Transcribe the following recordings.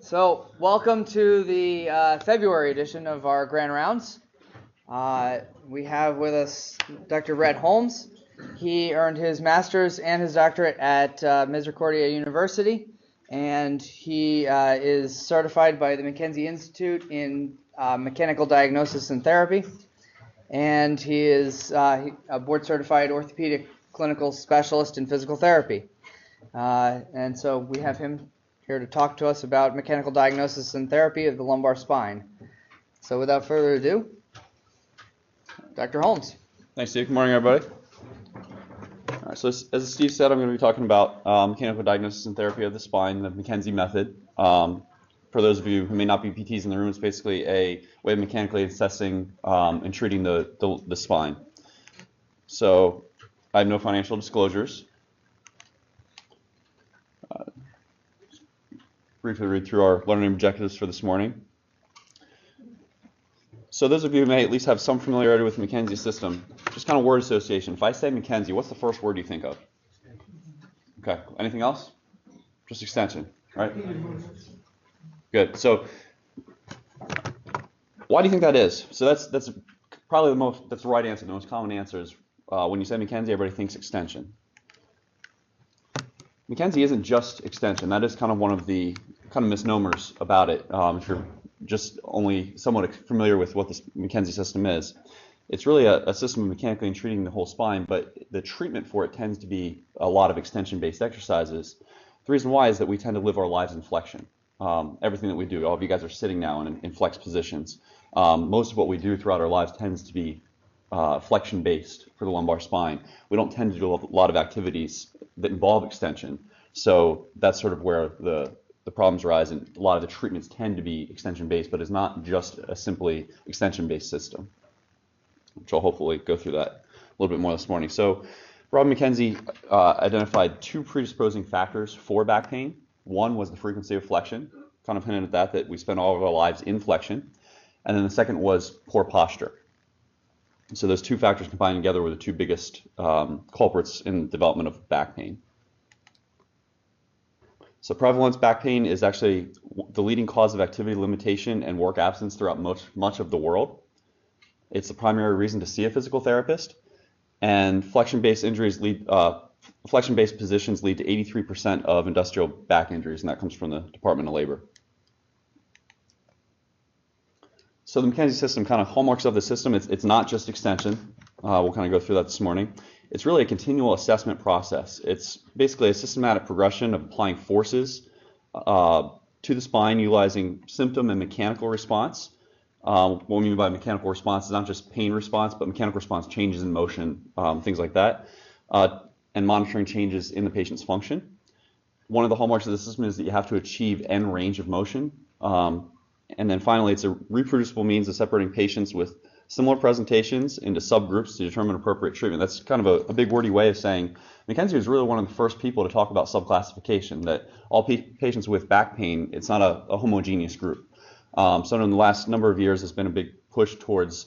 So, welcome to the February edition of our Grand Rounds. We have with us Dr. Red Holmes. He earned his master's and his doctorate at Misericordia University, and he is certified by the McKenzie Institute in mechanical diagnosis and therapy, and he is a board-certified orthopedic clinical specialist in physical therapy. And so we have him here to talk to us about mechanical diagnosis and therapy of the lumbar spine. So without further ado, Dr. Holmes. Thanks, Steve. Good morning, everybody. All right, so as Steve said, I'm going to be talking about mechanical diagnosis and therapy of the spine, the McKenzie method. For those of you who may not be PTs in the room, it's basically a way of mechanically assessing and treating the spine. So I have no financial disclosures. Briefly read through our learning objectives for this morning. So those of you who may at least have some familiarity with the McKenzie system, just kind of word association. If I say McKenzie, what's the first word you think of? Okay, anything else? Just extension, right? Good. So why do you think that is? So that's probably that's the right answer. The most common answer is when you say McKenzie, everybody thinks extension. McKenzie isn't just extension. That is kind of one of the kind of misnomers about it. If you're just only somewhat familiar with what this McKenzie system is, it's really a system of mechanically treating the whole spine, but the treatment for it tends to be a lot of extension-based exercises. The reason why is that we tend to live our lives in flexion. Everything that we do, all of you guys are sitting now in flex positions. Most of what we do throughout our lives tends to be flexion-based for the lumbar spine. We don't tend to do a lot of activities that involve extension. So that's sort of where the problems arise, and a lot of the treatments tend to be extension-based, but it's not just a simply extension-based system, which I'll hopefully go through that a little bit more this morning. So Rob McKenzie identified two predisposing factors for back pain. One was the frequency of flexion, kind of hinted at that we spend all of our lives in flexion. And then the second was poor posture. So those two factors combined together were the two biggest culprits in the development of back pain. So prevalence back pain is actually the leading cause of activity limitation and work absence throughout much of the world. It's the primary reason to see a physical therapist, and flexion-based positions lead to 83% of industrial back injuries, and that comes from the Department of Labor. So the McKenzie system, kind of hallmarks of the system, it's not just extension. We'll kind of go through that this morning. It's really a continual assessment process. It's basically a systematic progression of applying forces to the spine utilizing symptom and mechanical response. What we mean by mechanical response is not just pain response, but mechanical response, changes in motion, things like that, and monitoring changes in the patient's function. One of the hallmarks of the system is that you have to achieve end range of motion. And then finally, it's a reproducible means of separating patients with similar presentations into subgroups to determine appropriate treatment. That's kind of a big wordy way of saying McKenzie was really one of the first people to talk about subclassification, that all patients with back pain, it's not a homogeneous group. So in the last number of years, there's been a big push towards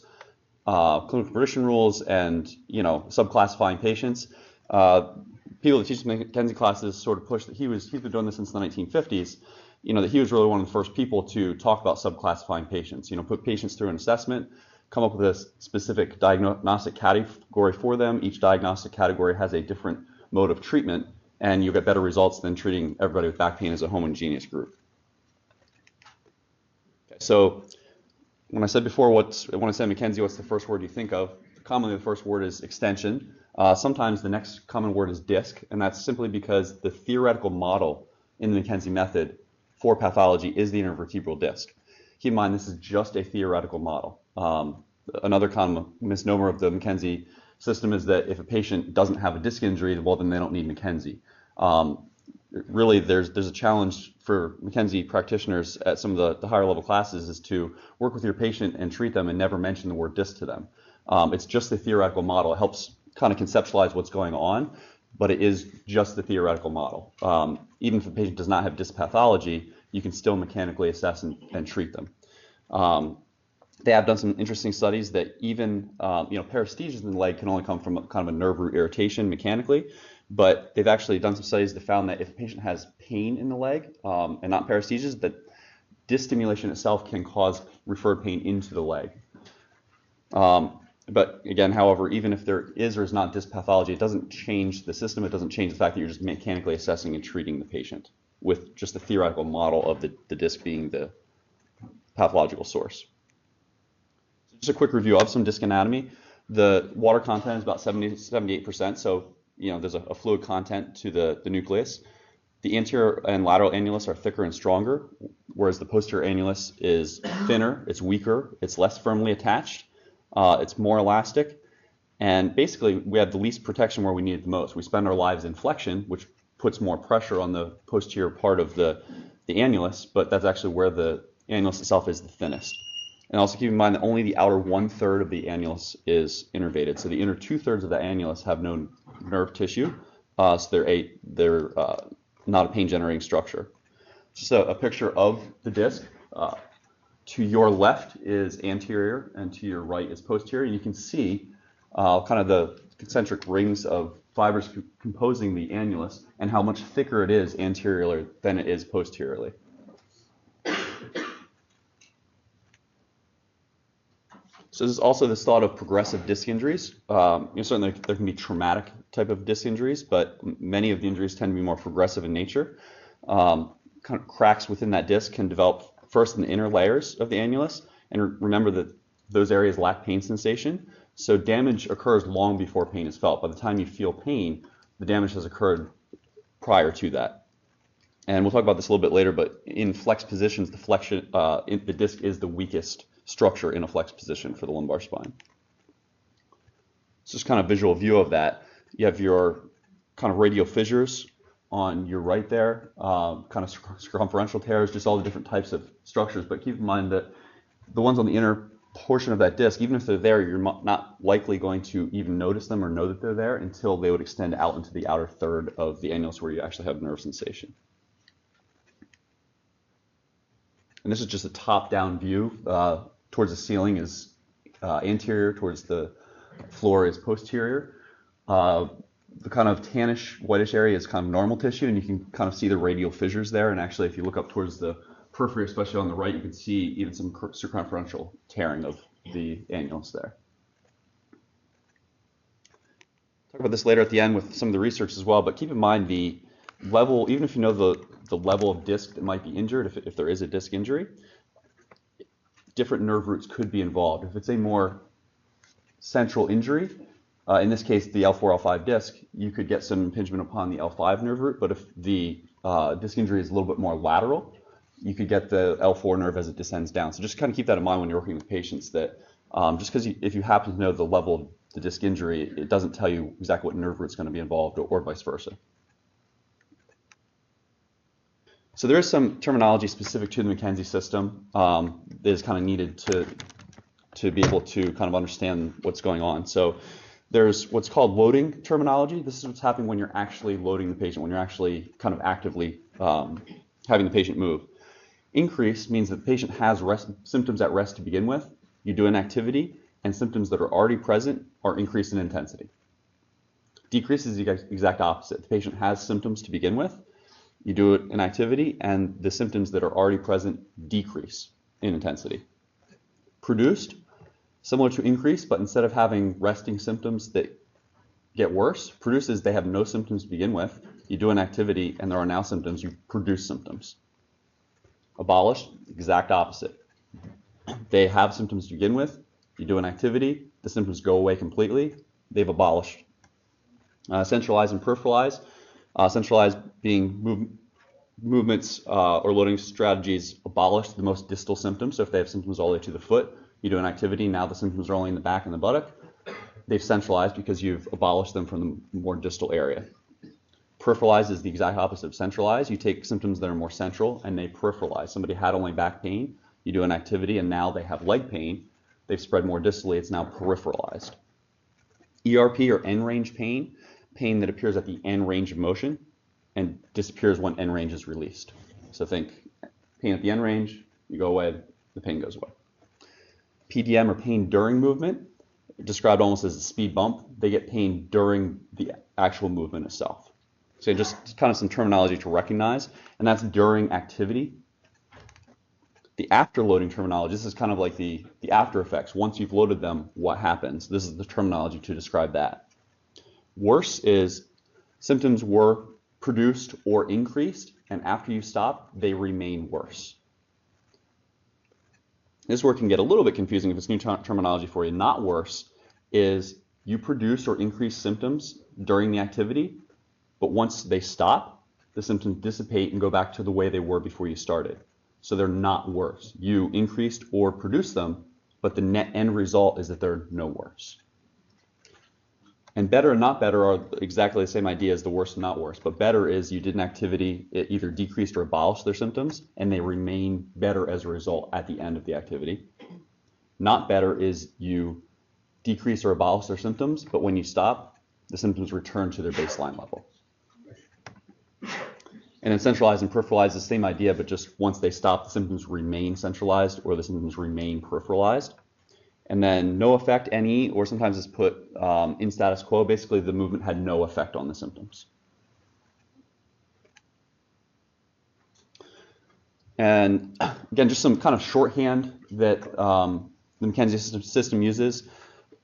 clinical prediction rules and subclassifying patients. People that teach McKenzie classes sort of push that he's been doing this since the 1950s. That he was really one of the first people to talk about subclassifying patients. Put patients through an assessment, come up with a specific diagnostic category for them. Each diagnostic category has a different mode of treatment, and you get better results than treating everybody with back pain as a homogeneous group. Okay, so when I said before, when I say McKenzie, what's the first word you think of? Commonly, the first word is extension. Sometimes the next common word is disc, and that's simply because the theoretical model in the McKenzie method for pathology is the intervertebral disc. Keep in mind, this is just a theoretical model. Another common misnomer of the McKenzie system is that if a patient doesn't have a disc injury, well, then they don't need McKenzie. Really, there's a challenge for McKenzie practitioners at some of the higher level classes is to work with your patient and treat them and never mention the word disc to them. It's just the theoretical model. It helps kind of conceptualize what's going on, but it is just the theoretical model. Even if a patient does not have disc pathology, you can still mechanically assess and treat them. They have done some interesting studies that even paresthesias in the leg can only come from kind of a nerve root irritation mechanically, but they've actually done some studies that found that if a patient has pain in the leg and not paresthesias, that disc stimulation itself can cause referred pain into the leg. But again, however, even if there is or is not disc pathology, it doesn't change the system. It doesn't change the fact that you're just mechanically assessing and treating the patient with just the theoretical model of the disc being the pathological source. So just a quick review of some disc anatomy. The water content is about 78%, so there's a fluid content to the nucleus. The anterior and lateral annulus are thicker and stronger, whereas the posterior annulus is thinner, it's weaker, it's less firmly attached, it's more elastic, and basically we have the least protection where we need it the most. We spend our lives in flexion, which puts more pressure on the posterior part of the annulus, but that's actually where the annulus itself is the thinnest. And also keep in mind that only the outer 1/3 of the annulus is innervated. So the inner 2/3 of the annulus have no nerve tissue, so they're not a pain-generating structure. Just a picture of the disc. To your left is anterior, and to your right is posterior. And you can see kind of the concentric rings of fibers composing the annulus and how much thicker it is anteriorly than it is posteriorly. So there's also this thought of progressive disc injuries. Certainly there can be traumatic type of disc injuries, but many of the injuries tend to be more progressive in nature. Kind of cracks within that disc can develop first in the inner layers of the annulus, and remember that those areas lack pain sensation. So damage occurs long before pain is felt. By the time you feel pain, the damage has occurred prior to that. And we'll talk about this a little bit later, but in flex positions, the disc is the weakest structure in a flex position for the lumbar spine. It's just kind of a visual view of that. You have your kind of radial fissures on your right there, kind of circumferential tears, just all the different types of structures. But keep in mind that the ones on the inner portion of that disc, even if they're there, you're not likely going to even notice them or know that they're there until they would extend out into the outer third of the annulus where you actually have nerve sensation. And this is just a top-down view. Towards the ceiling is anterior, towards the floor is posterior. The kind of tannish, whitish area is kind of normal tissue, and you can kind of see the radial fissures there. And actually, if you look up towards the periphery, especially on the right, you can see even some circumferential tearing of the annulus there. Talk about this later at the end with some of the research as well, but keep in mind the level, even if you know the level of disc that might be injured, if there is a disc injury, different nerve roots could be involved. If it's a more central injury, in this case the L4, L5 disc, you could get some impingement upon the L5 nerve root, but if the disc injury is a little bit more lateral, you could get the L4 nerve as it descends down. So just kind of keep that in mind when you're working with patients, that just because if you happen to know the level of the disc injury, it doesn't tell you exactly what nerve root is going to be involved, or vice versa. So there is some terminology specific to the McKenzie system that is kind of needed to be able to kind of understand what's going on. So there's what's called loading terminology. This is what's happening when you're actually loading the patient, when you're actually kind of actively having the patient move. Increase means that the patient has symptoms at rest to begin with. You do an activity, and symptoms that are already present are increased in intensity. Decrease is the exact opposite. The patient has symptoms to begin with. You do an activity, and the symptoms that are already present decrease in intensity. Produced, similar to increase, but instead of having resting symptoms that get worse, produced is they have no symptoms to begin with. You do an activity, and there are now symptoms. You produce symptoms. Abolished, exact opposite. They have symptoms to begin with. You do an activity, the symptoms go away completely. They've abolished. Centralized and peripheralized. Centralized being movements or loading strategies abolish the most distal symptoms. So if they have symptoms all the way to the foot, you do an activity, now the symptoms are only in the back and the buttock. They've centralized because you've abolished them from the more distal area. Peripheralized is the exact opposite of centralized. You take symptoms that are more central and they peripheralize. Somebody had only back pain, you do an activity, and now they have leg pain. They've spread more distally, it's now peripheralized. ERP or end range pain, pain that appears at the end range of motion and disappears when end range is released. So think pain at the end range, you go away, the pain goes away. PDM or pain during movement, described almost as a speed bump. They get pain during the actual movement itself. So just kind of some terminology to recognize, and that's during activity. The afterloading terminology, this is kind of like the after effects. Once you've loaded them, what happens? This is the terminology to describe that. Worse is symptoms were produced or increased, and after you stop, they remain worse. This is where it can get a little bit confusing if it's new terminology for you. Not worse is you produce or increase symptoms during the activity, but once they stop, the symptoms dissipate and go back to the way they were before you started. So they're not worse. You increased or produced them, but the net end result is that they're no worse. And better and not better are exactly the same idea as the worse and not worse. But better is you did an activity, it either decreased or abolished their symptoms, and they remain better as a result at the end of the activity. Not better is you decrease or abolish their symptoms, but when you stop, the symptoms return to their baseline level. And then centralized and peripheralized, the same idea, but just once they stop, the symptoms remain centralized or the symptoms remain peripheralized. And then no effect, NE, or sometimes it's put in status quo. Basically, the movement had no effect on the symptoms. And again, just some kind of shorthand that the McKenzie system uses.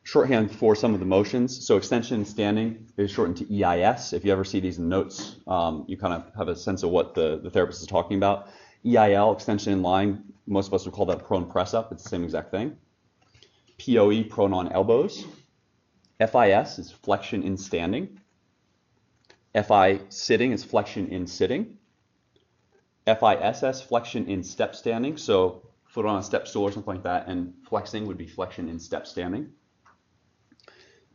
Shorthand for some of the motions. So extension and standing is shortened to EIS. If you ever see these in notes, you kind of have a sense of what the therapist is talking about. EIL, extension in line, most of us would call that prone press up. It's the same exact thing. POE, prone on elbows. FIS is flexion in standing. FI sitting is flexion in sitting. FISS, flexion in step standing. So foot on a step stool or something like that, and flexing would be flexion in step standing.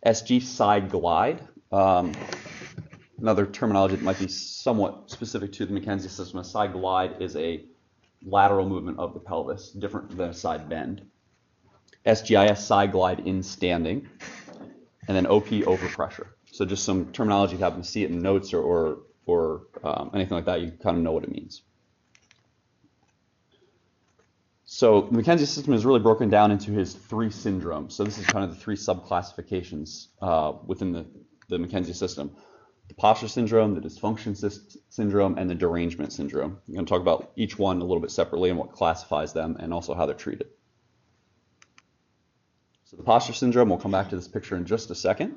SG, side glide. Another terminology that might be somewhat specific to the McKenzie system. A side glide is a lateral movement of the pelvis, different than a side bend. SGIS, side glide in standing. And then OP, overpressure. So just some terminology, if you happen to see it in notes or anything like that, you kind of know what it means. So the McKenzie system is really broken down into his 3 syndromes. So this is kind of the 3 subclassifications within the McKenzie system. The posture syndrome, the dysfunction syndrome, and the derangement syndrome. I'm going to talk about each one a little bit separately and what classifies them and also how they're treated. So the posture syndrome, we'll come back to this picture in just a second.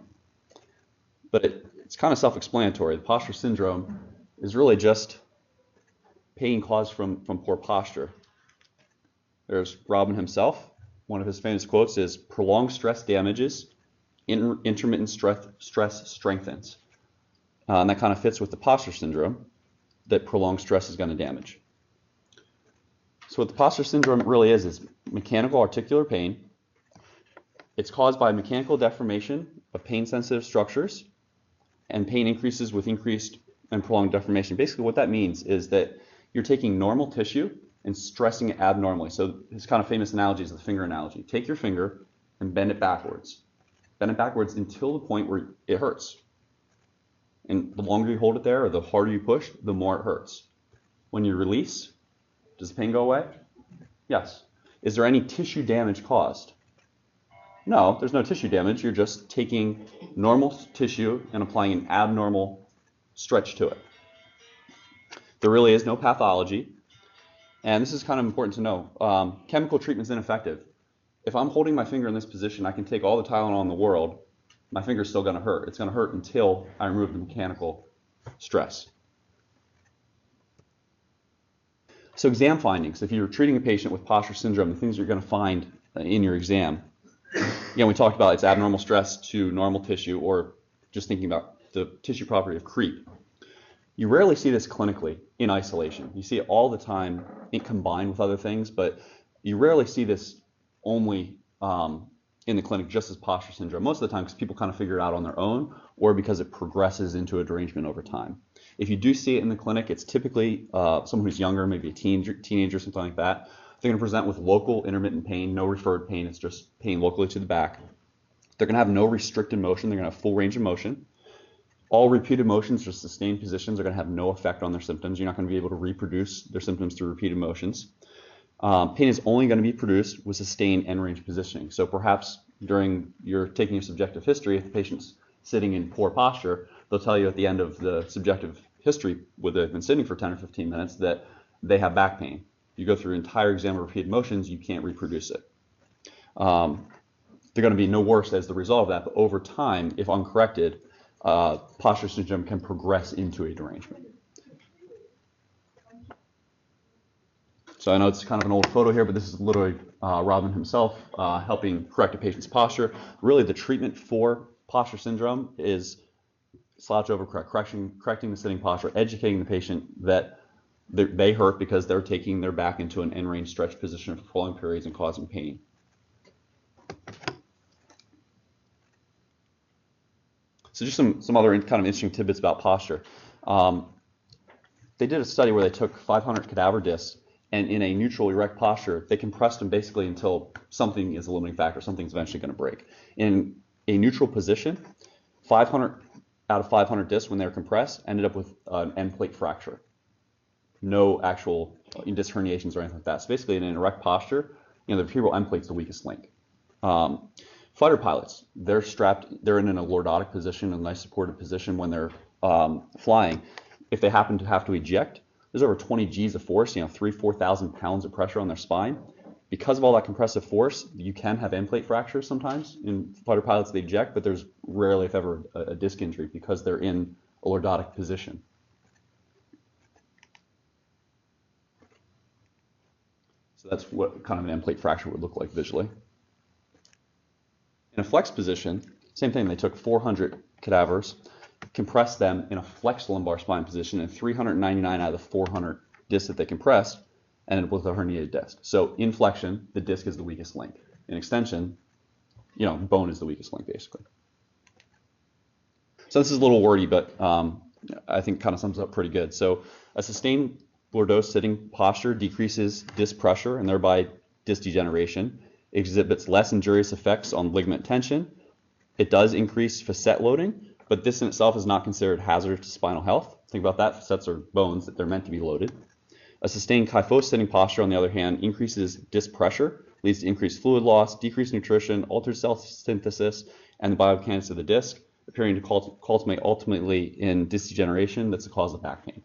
But it's kind of self-explanatory. The posture syndrome is really just pain caused from poor posture. There's Robin himself. One of his famous quotes is, "Prolonged stress damages, intermittent stress strengthens." And that kind of fits with the posture syndrome, that prolonged stress is going to damage. So what the posture syndrome really is mechanical articular pain. It's caused by mechanical deformation of pain-sensitive structures, and pain increases with increased and prolonged deformation. Basically what that means is that you're taking normal tissue and stressing it abnormally. So his kind of famous analogy is the finger analogy. Take your finger and bend it backwards. Bend it backwards until the point where it hurts. And the longer you hold it there or the harder you push, the more it hurts. When you release, does the pain go away? Yes. Is there any tissue damage caused? No, there's no tissue damage. You're just taking normal tissue and applying an abnormal stretch to it. There really is no pathology. And this is kind of important to know. Chemical treatment is ineffective. If I'm holding my finger in this position, I can take all the Tylenol in the world. My finger's still going to hurt. It's going to hurt until I remove the mechanical stress. So exam findings. If you're treating a patient with posture syndrome, the things you're going to find in your exam. Again, we talked about it's abnormal stress to normal tissue, or just thinking about the tissue property of creep. You rarely see this clinically in isolation. You see it all the time combined with other things, but you rarely see this only in the clinic just as posture syndrome. Most of the time because people kind of figure it out on their own or because it progresses into a derangement over time. If you do see it in the clinic, it's typically someone who's younger, maybe a teenager, something like that. They're going to present with local intermittent pain, no referred pain, it's just pain locally to the back. They're going to have no restricted motion, they're going to have full range of motion. All repeated motions or sustained positions are going to have no effect on their symptoms. You're not going to be able to reproduce their symptoms through repeated motions. Pain is only going to be produced with sustained end range positioning. So perhaps during your taking your subjective history, if the patient's sitting in poor posture, they'll tell you at the end of the subjective history, where they've been sitting for 10 or 15 minutes, that they have back pain. You go through an entire exam of repeated motions, you can't reproduce it. They're going to be no worse as the result of that, but over time, if uncorrected, postural syndrome can progress into a derangement. So I know it's kind of an old photo here, but this is literally Robin himself helping correct a patient's posture. Really, the treatment for postural syndrome is slouch over correcting the sitting posture, educating the patient that they hurt because they're taking their back into an end range stretch position for prolonged periods and causing pain. So just some other kind of interesting tidbits about posture. They did a study where they took 500 cadaver discs, and in a neutral erect posture, they compressed them basically until something is a limiting factor, something's eventually going to break. In a neutral position, 500 out of 500 discs, when they were compressed, ended up with an end plate fracture. No actual disc herniations or anything like that. So basically, in an erect posture, the vertebral end plate's the weakest link. Fighter pilots, they're in a lordotic position, a nice supported position when they're flying. If they happen to have to eject, there's over 20 G's of force, 4,000 pounds of pressure on their spine. Because of all that compressive force, you can have end plate fractures sometimes. In fighter pilots, they eject, but there's rarely, if ever, a disc injury because they're in a lordotic position. So that's what kind of an end plate fracture would look like visually. In a flex position, same thing. They took 400 cadavers, compressed them in a flexed lumbar spine position, and 399 out of the 400 discs that they compressed ended up with a herniated disc. So in flexion, the disc is the weakest link. In extension, bone is the weakest link, basically. So this is a little wordy, but I think kind of sums up pretty good. So a sustained lordose sitting posture decreases disc pressure and thereby disc degeneration, exhibits less injurious effects on ligament tension. It does increase facet loading, but this in itself is not considered hazardous to spinal health. Think about that. Facets are bones that they're meant to be loaded. A sustained kyphosed sitting posture, on the other hand, increases disc pressure, leads to increased fluid loss, decreased nutrition, altered cell synthesis, and the biomechanics of the disc, appearing to culminate ultimately in disc degeneration that's the cause of back pain.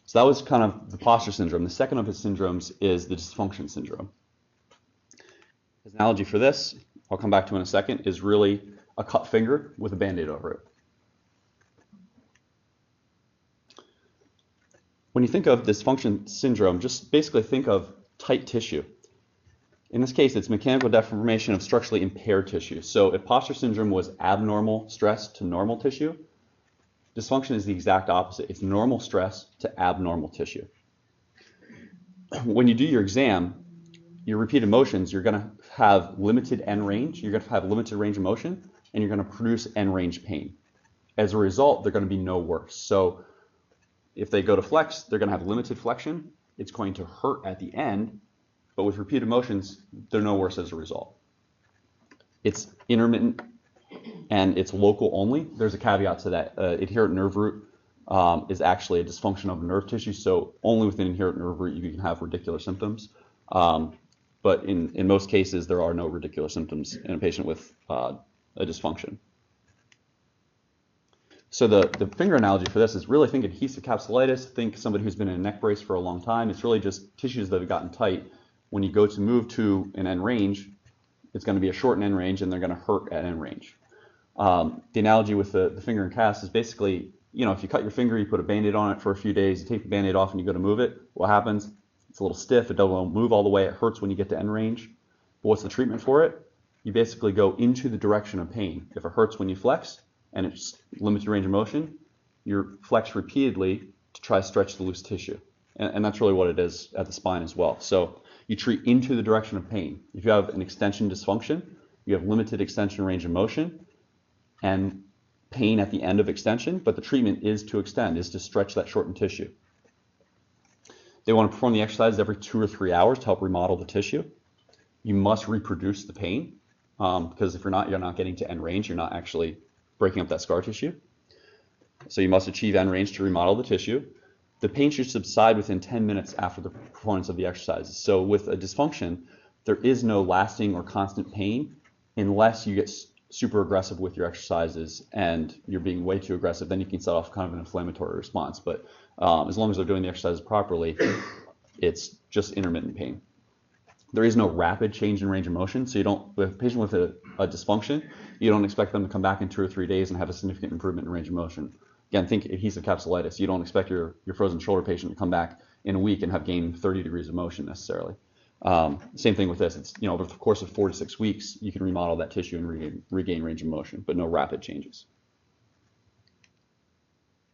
So that was kind of the posture syndrome. The second of his syndromes is the dysfunction syndrome. His analogy for this, I'll come back to in a second, is really a cut finger with a Band-Aid over it. When you think of dysfunction syndrome, just basically think of tight tissue. In this case, it's mechanical deformation of structurally impaired tissue. So if posture syndrome was abnormal stress to normal tissue, dysfunction is the exact opposite. It's normal stress to abnormal tissue. When you do your exam, your repeated motions, you're going to have limited end range, you're going to have limited range of motion, and you're going to produce end range pain. As a result, they're going to be no worse. So if they go to flex, they're going to have limited flexion. It's going to hurt at the end, but with repeated motions, they're no worse as a result. It's intermittent and it's local only. There's a caveat to that. Adherent nerve root is actually a dysfunction of nerve tissue, so only within adherent nerve root you can have radicular symptoms. But in most cases, there are no radicular symptoms in a patient with a dysfunction. So the finger analogy for this is really think adhesive capsulitis, think somebody who's been in a neck brace for a long time. It's really just tissues that have gotten tight. When you go to move to an end range, it's going to be a shortened end range and they're going to hurt at end range. The analogy with the finger and cast is basically, if you cut your finger, you put a Band-Aid on it for a few days, you take the Band-Aid off and you go to move it, what happens? It's a little stiff, it doesn't move all the way, it hurts when you get to end range. But what's the treatment for it? You basically go into the direction of pain. If it hurts when you flex and it limits your range of motion, you flex repeatedly to try to stretch the loose tissue. And that's really what it is at the spine as well. So you treat into the direction of pain. If you have an extension dysfunction, you have limited extension range of motion and pain at the end of extension, but the treatment is to extend, is to stretch that shortened tissue. They want to perform the exercises every 2 or 3 hours to help remodel the tissue. You must reproduce the pain because if you're not getting to end range, you're not actually breaking up that scar tissue. So you must achieve end range to remodel the tissue. The pain should subside within 10 minutes after the performance of the exercises. So with a dysfunction, there is no lasting or constant pain unless you get super aggressive with your exercises and you're being way too aggressive, then you can set off kind of an inflammatory response. But as long as they're doing the exercises properly, it's just intermittent pain. There is no rapid change in range of motion, so you don't, with a patient with a dysfunction, you don't expect them to come back in 2 or 3 days and have a significant improvement in range of motion. Again, think adhesive capsulitis. You don't expect your frozen shoulder patient to come back in a week and have gained 30 degrees of motion necessarily. Same thing with this. It's, over the course of 4 to 6 weeks, you can remodel that tissue and regain range of motion, but no rapid changes.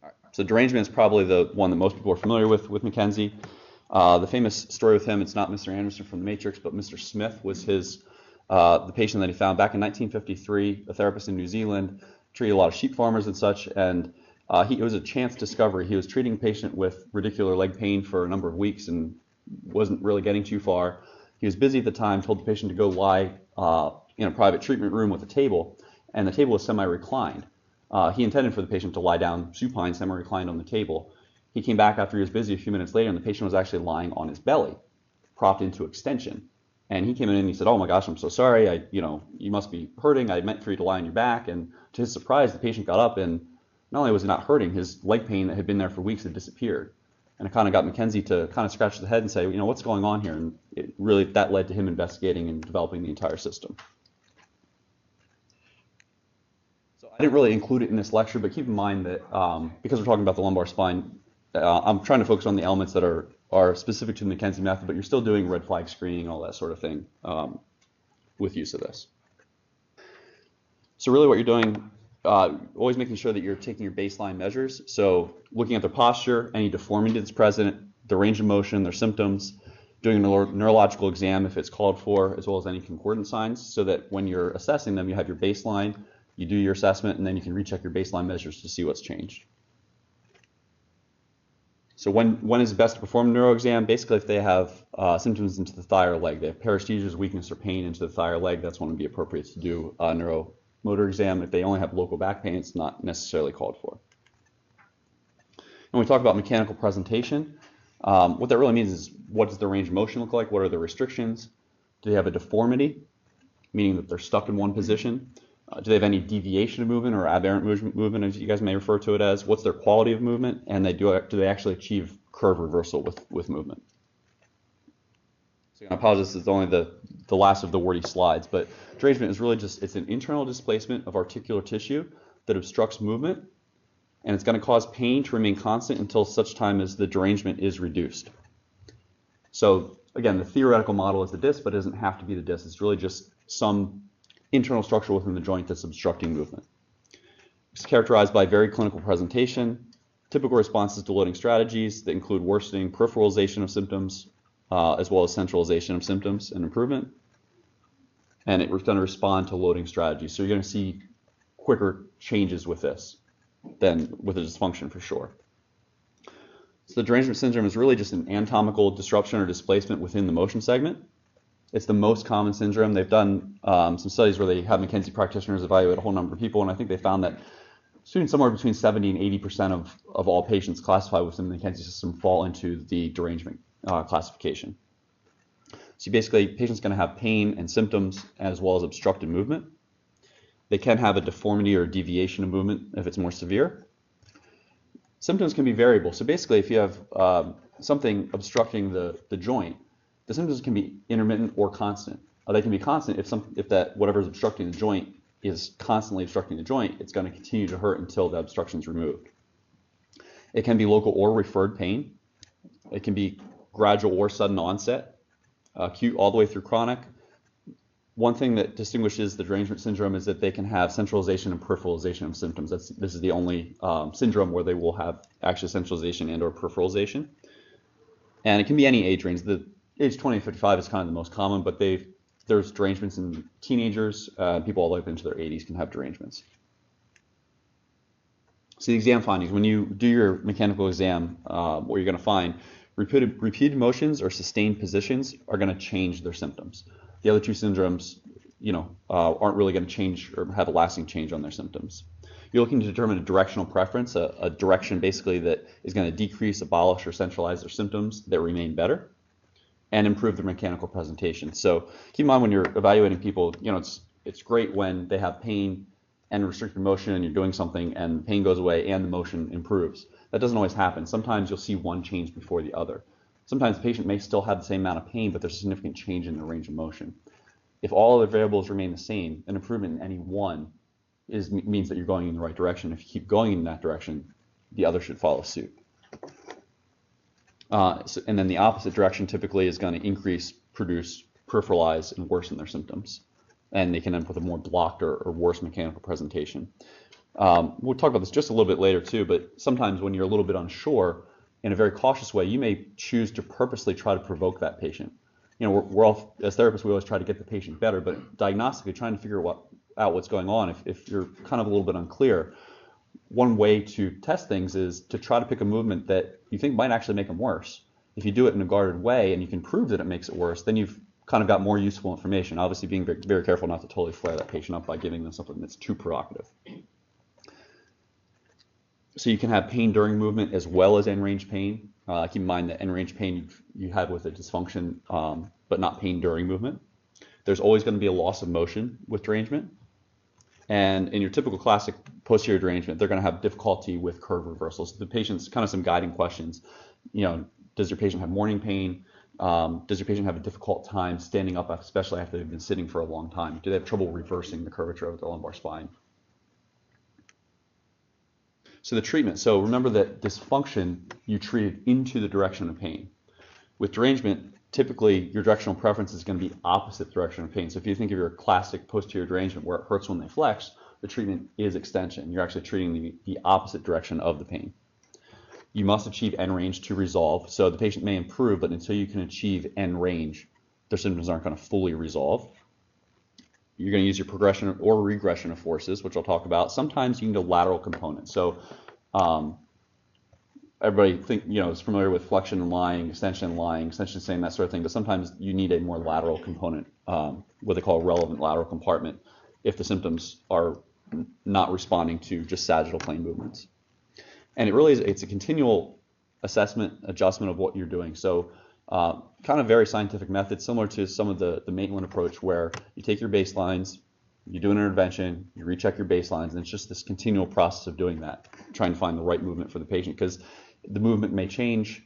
All right. So derangement is probably the one that most people are familiar with McKenzie. The famous story with him, it's not Mr. Anderson from The Matrix, but Mr. Smith was the patient that he found back in 1953, a therapist in New Zealand, treated a lot of sheep farmers and such, and it was a chance discovery. He was treating a patient with radicular leg pain for a number of weeks and wasn't really getting too far. He was busy at the time, told the patient to go lie in a private treatment room with a table, and the table was semi-reclined. He intended for the patient to lie down supine, semi-reclined on the table. He came back after he was busy a few minutes later, and the patient was actually lying on his belly, propped into extension. And he came in and he said, "Oh my gosh, I'm so sorry. You must be hurting. I meant for you to lie on your back." And to his surprise, the patient got up, and not only was he not hurting, his leg pain that had been there for weeks had disappeared. And it kind of got McKenzie to kind of scratch the head and say, what's going on here? And that led to him investigating and developing the entire system. So I didn't really include it in this lecture, but keep in mind that because we're talking about the lumbar spine, I'm trying to focus on the elements that are specific to the McKenzie method, but you're still doing red flag screening and all that sort of thing with use of this. So really what you're doing, always making sure that you're taking your baseline measures. So looking at their posture, any deformity that's present, their range of motion, their symptoms, doing a neurological exam if it's called for, as well as any concordant signs, so that when you're assessing them, you have your baseline, you do your assessment, and then you can recheck your baseline measures to see what's changed. So when is it best to perform a neuro exam? Basically, if they have symptoms into the thigh or leg, they have paresthesias, weakness, or pain into the thigh or leg, that's when it would be appropriate to do a neuromotor exam. If they only have local back pain, it's not necessarily called for. When we talk about mechanical presentation, what that really means is, what does the range of motion look like? What are the restrictions? Do they have a deformity, meaning that they're stuck in one position? Do they have any deviation of movement or aberrant movement, as you guys may refer to it as? What's their quality of movement? And do they actually achieve curve reversal with movement? So I apologize, it's only the last of the wordy slides, but derangement is really it's an internal displacement of articular tissue that obstructs movement, and it's going to cause pain to remain constant until such time as the derangement is reduced. So again, the theoretical model is the disc, but it doesn't have to be the disc. It's really just some internal structure within the joint that's obstructing movement. It's characterized by very clinical presentation, typical responses to loading strategies that include worsening peripheralization of symptoms, as well as centralization of symptoms and improvement. And it's going to respond to loading strategies. So you're going to see quicker changes with this than with a dysfunction for sure. So the derangement syndrome is really just an anatomical disruption or displacement within the motion segment. It's the most common syndrome. They've done some studies where they have McKenzie practitioners evaluate a whole number of people, and I think they found that somewhere between 70 and 80% of all patients classified within the McKenzie system fall into the derangement classification. So basically, patients are going to have pain and symptoms as well as obstructed movement. They can have a deformity or a deviation of movement if it's more severe. Symptoms can be variable. So basically, if you have something obstructing the joint, the symptoms can be intermittent or constant. They can be constant if that whatever is obstructing the joint is constantly obstructing the joint. It's going to continue to hurt until the obstruction is removed. It can be local or referred pain. It can be gradual or sudden onset, acute all the way through chronic. One thing that distinguishes the derangement syndrome is that they can have centralization and peripheralization of symptoms. This is the only syndrome where they will have actually centralization and or peripheralization. And it can be any age range. The age 20 to 55 is kind of the most common, but there's derangements in teenagers. People all the way up into their 80s can have derangements. So the exam findings, when you do your mechanical exam, what you're going to find, repeated motions or sustained positions are going to change their symptoms. The other two syndromes, aren't really going to change or have a lasting change on their symptoms. You're looking to determine a directional preference, a direction basically that is going to decrease, abolish, or centralize their symptoms that remain better, and improve their mechanical presentation. So keep in mind when you're evaluating people, it's it's great when they have pain and restricted motion and you're doing something and pain goes away and the motion improves. That doesn't always happen. Sometimes you'll see one change before the other. Sometimes the patient may still have the same amount of pain, but there's a significant change in the range of motion. If all other variables remain the same, an improvement in any one means that you're going in the right direction. If you keep going in that direction, the other should follow suit. And then the opposite direction typically is going to increase, produce, peripheralize, and worsen their symptoms. And they can end up with a more blocked or worse mechanical presentation. We'll talk about this just a little bit later too, but sometimes when you're a little bit unsure, in a very cautious way, you may choose to purposely try to provoke that patient. You know, we're all, as therapists, we always try to get the patient better, but diagnostically trying to figure out what's going on, if you're kind of a little bit unclear, one way to test things is to try to pick a movement that you think might actually make them worse. If you do it in a guarded way and you can prove that it makes it worse, then you've kind of got more useful information. Obviously being very, very careful not to totally flare that patient up by giving them something that's too provocative. So you can have pain during movement as well as end range pain. Keep in mind that end range pain you have with a dysfunction, but not pain during movement. There's always going to be a loss of motion with derangement. And in your typical classic posterior derangement, they're going to have difficulty with curve reversals. The patient's kind of some guiding questions. You know, does your patient have morning pain? Does your patient have a difficult time standing up, especially after they've been sitting for a long time? Do they have trouble reversing the curvature of their lumbar spine? So the treatment. So remember that dysfunction, you treated into the direction of pain. With derangement, typically your directional preference is going to be opposite direction of pain. So if you think of your classic posterior derangement where it hurts when they flex, the treatment is extension. You're actually treating the opposite direction of the pain. You must achieve end range to resolve. So the patient may improve, but until you can achieve end range, their symptoms aren't going to fully resolve. You're going to use your progression or regression of forces, which I'll talk about. Sometimes you need a lateral component. So everybody is familiar with flexion and lying, extension saying that sort of thing, but sometimes you need a more lateral component, what they call a relevant lateral compartment, if the symptoms are not responding to just sagittal plane movements. And it's a continual assessment, adjustment of what you're doing. So kind of very scientific method, similar to some of the Maitland approach, where you take your baselines, you do an intervention, you recheck your baselines, and it's just this continual process of doing that, trying to find the right movement for the patient, because the movement may change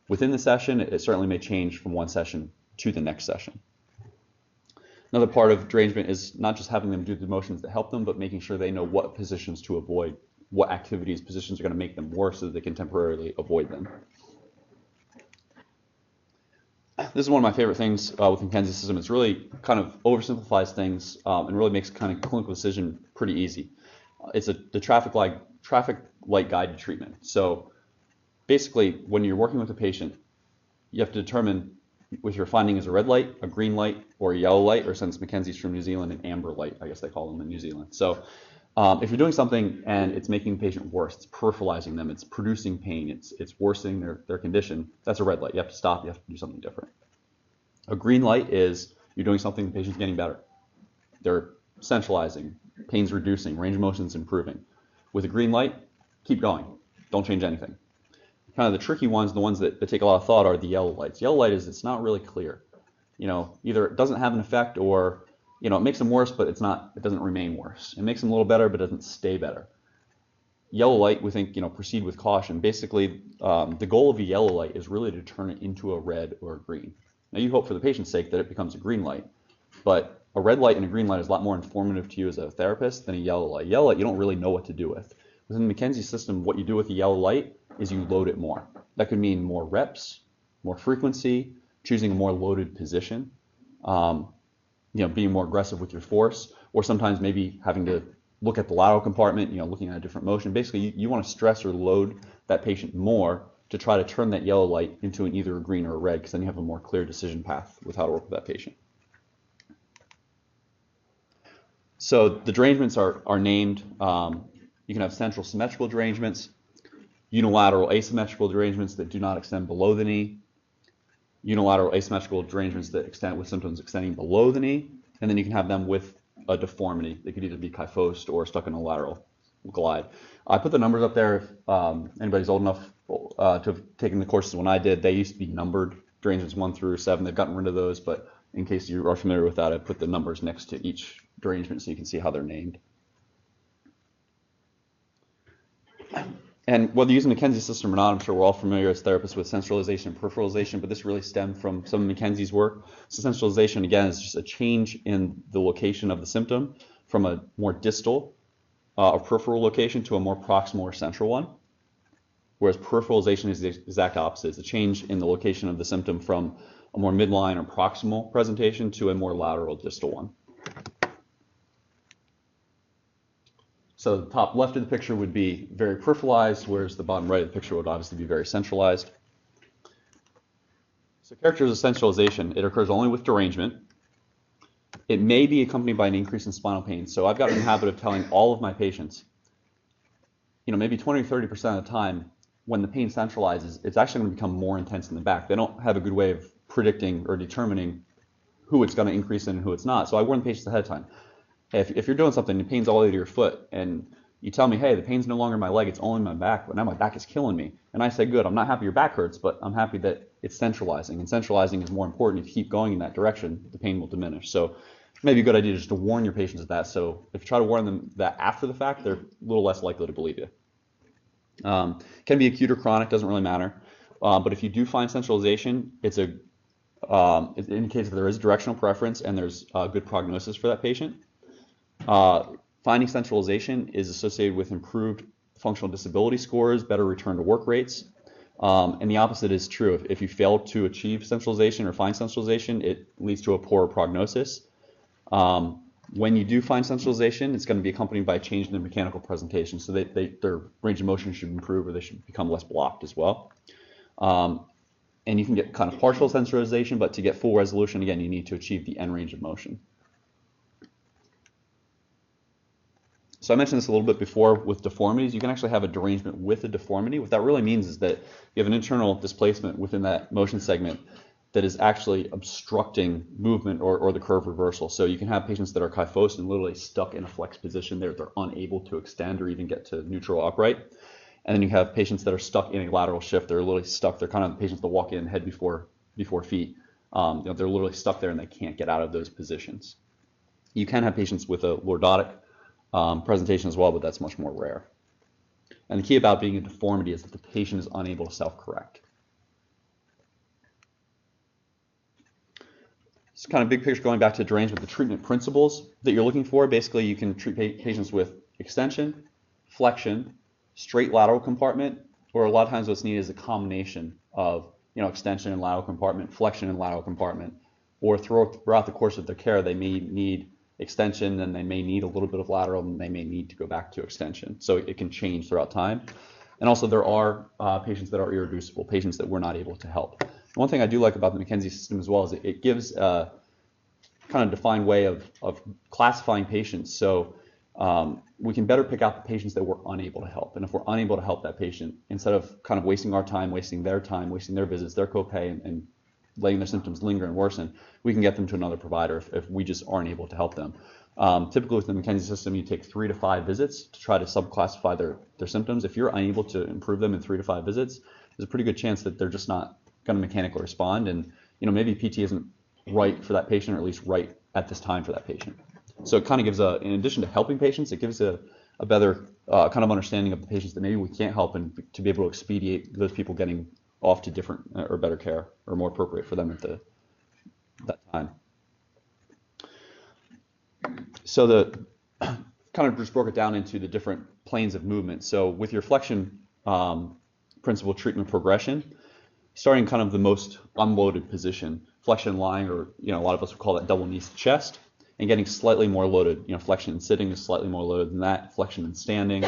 within the session. It certainly may change from one session to the next session. Another part of derangement is not just having them do the motions that help them, but making sure they know what positions to avoid, what positions are going to make them worse so that they can temporarily avoid them. This is one of my favorite things with McKenzie system. It's really kind of oversimplifies things and really makes kind of clinical decision pretty easy. It's the traffic light guided treatment. So basically, when you're working with a patient, you have to determine if you're finding is a red light, a green light, or a yellow light, or since McKenzie's from New Zealand, an amber light, I guess they call them in New Zealand. So if you're doing something and it's making the patient worse, it's peripheralizing them, it's producing pain, it's worsening their condition, that's a red light. You have to stop, you have to do something different. A green light is you're doing something, the patient's getting better. They're centralizing, pain's reducing, range of motion's improving. With a green light, keep going. Don't change anything. Kind of the tricky ones, the ones that take a lot of thought, are the yellow lights. Yellow light is it's not really clear. Either it doesn't have an effect, or it makes them worse, but it doesn't remain worse. It makes them a little better, but doesn't stay better. Yellow light, we think, proceed with caution. Basically, the goal of a yellow light is really to turn it into a red or a green. Now, you hope for the patient's sake that it becomes a green light, but a red light and a green light is a lot more informative to you as a therapist than a yellow light. Yellow light, you don't really know what to do with. Within the McKenzie system, what you do with the yellow light is you load it more. That could mean more reps, more frequency, choosing a more loaded position, being more aggressive with your force, or sometimes maybe having to look at the lateral compartment, looking at a different motion. Basically, you want to stress or load that patient more to try to turn that yellow light into either a green or a red, because then you have a more clear decision path with how to work with that patient. So the derangements are named. You can have central symmetrical derangements, unilateral asymmetrical derangements that do not extend below the knee, unilateral asymmetrical derangements that extend with symptoms extending below the knee, and then you can have them with a deformity. They could either be kyphosed or stuck in a lateral glide. I put the numbers up there if anybody's old enough to have taken the courses when I did. They used to be numbered, derangements 1 through 7. They've gotten rid of those, but in case you are familiar with that, I put the numbers next to each derangement so you can see how they're named. And whether using McKenzie system or not, I'm sure we're all familiar as therapists with centralization and peripheralization, but this really stemmed from some of McKenzie's work. So centralization, again, is just a change in the location of the symptom from a more distal or peripheral location to a more proximal or central one. Whereas peripheralization is the exact opposite. It's a change in the location of the symptom from a more midline or proximal presentation to a more lateral distal one. So the top left of the picture would be very peripheralized, whereas the bottom right of the picture would obviously be very centralized. So characters of centralization, it occurs only with derangement. It may be accompanied by an increase in spinal pain. So I've gotten in the habit of telling all of my patients, maybe 20 or 30% of the time, when the pain centralizes, it's actually going to become more intense in the back. They don't have a good way of predicting or determining who it's going to increase in and who it's not. So I warn the patients ahead of time. If you're doing something, the pain's all the way to your foot, and you tell me, hey, the pain's no longer in my leg, it's only in my back, but now my back is killing me. And I say, good, I'm not happy your back hurts, but I'm happy that it's centralizing. And centralizing is more important. If you keep going in that direction, the pain will diminish. So it may be a good idea just to warn your patients of that. So if you try to warn them that after the fact, they're a little less likely to believe you. Can be acute or chronic, doesn't really matter. But if you do find centralization, it indicates that there is directional preference and there's a good prognosis for that patient. Finding centralization is associated with improved functional disability scores, better return to work rates, and the opposite is true. If you fail to achieve centralization or find centralization, it leads to a poorer prognosis. When you do find centralization, it's going to be accompanied by a change in their mechanical presentation, so their range of motion should improve or they should become less blocked as well. And you can get kind of partial centralization, but to get full resolution, again, you need to achieve the end range of motion. So I mentioned this a little bit before with deformities. You can actually have a derangement with a deformity. What that really means is that you have an internal displacement within that motion segment that is actually obstructing movement or the curve reversal. So you can have patients that are kyphosed and literally stuck in a flex position there. They're unable to extend or even get to neutral upright. And then you have patients that are stuck in a lateral shift. They're literally stuck. They're kind of the patients that walk in head before feet. They're literally stuck there and they can't get out of those positions. You can have patients with a lordotic presentation as well, but that's much more rare. And the key about being a deformity is that the patient is unable to self-correct. It's kind of big picture going back to derangement, the treatment principles that you're looking for. Basically, you can treat patients with extension, flexion, straight lateral compartment, or a lot of times what's needed is a combination of extension and lateral compartment, flexion and lateral compartment, or throughout the course of their care, they may need extension, and they may need a little bit of lateral, and they may need to go back to extension. So it can change throughout time. And also there are patients that are irreducible, patients that we're not able to help. One thing I do like about the McKenzie system as well is it gives a kind of defined way of classifying patients. So we can better pick out the patients that we're unable to help. And if we're unable to help that patient, instead of kind of wasting our time, wasting their visits, their copay, and letting their symptoms linger and worsen, we can get them to another provider if we just aren't able to help them. Typically with the McKenzie system, you take 3 to 5 visits to try to subclassify their symptoms. If you're unable to improve them in 3 to 5 visits, there's a pretty good chance that they're just not going to mechanically respond, and maybe PT isn't right for that patient, or at least right at this time for that patient. So it kind of gives in addition to helping patients, it gives a better kind of understanding of the patients that maybe we can't help, and to be able to expedite those people getting off to different or better care, or more appropriate for them at that time. So the kind of just broke it down into the different planes of movement. So with your flexion principle treatment progression, starting kind of the most unloaded position, flexion lying, or a lot of us would call that double knees to chest, and getting slightly more loaded. Flexion sitting is slightly more loaded than that. Flexion and standing,